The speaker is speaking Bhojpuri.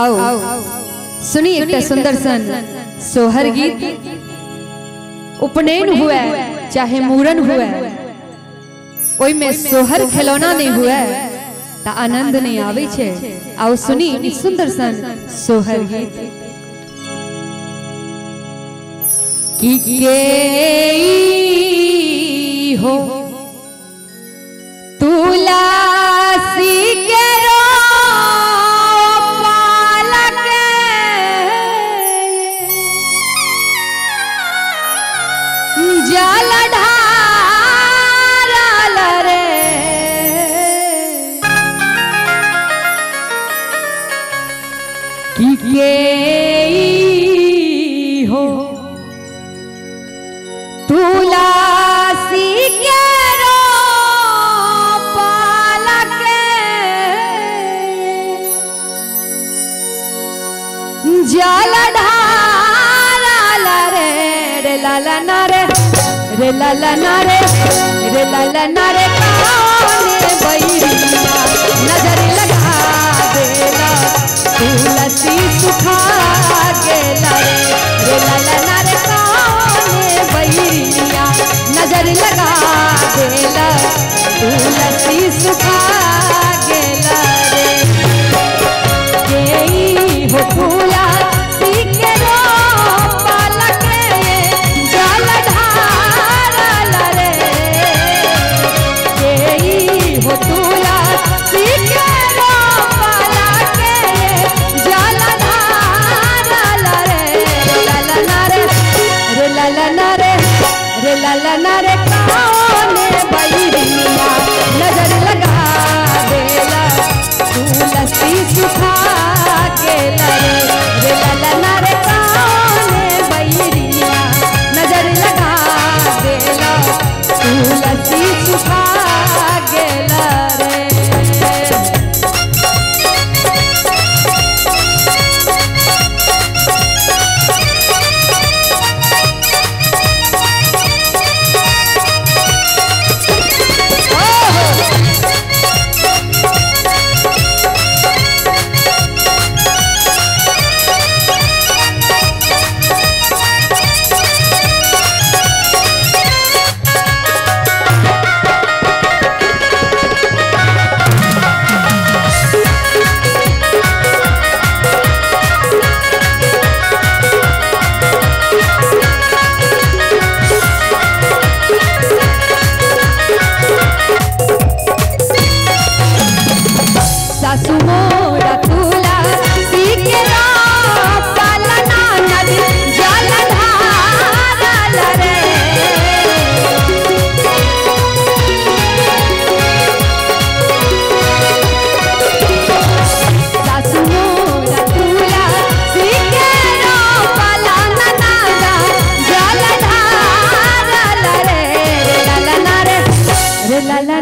आओ सुनी एक सुंदर सन सोहर गीत। उपनयन हुआ चाहे मूरन हुआ, ओई में सोहर खिलौना नहीं हुआ ता आनंद नहीं आवे छे। आओ सुनी सुंदर सन सोहर गीत। की के हो तुलसी के जल ढारल रे की के हो तुलसी के रोपाल के जल ढारल रे रे लाला रे रे लाला रे रे लाला रे काने बैरिया नजर लगा देला तुलसी सुखा गेला रे रे लाला रे काने बैरिया नजर लगा देला तुलसी सुखा गेला रे केई हो फूला सीके रो पालक जल ढारल रे केई हो तुला सीके रो पालक जल ढारल रे लाला रे रे लाला रे रे लाला रे काने बैरिया नजर लगा देला तुलसी सुखा गेला रे रे लाला रे काने बैरिया नजर लगा देला तुलसी सुखा गेला रे। सासु मोरा तुलसी के रोपाल नजर जल ढारल रे सासु मोरा तुलसी के रोपाल नजर जल ढारल रे लाला रे रे लाला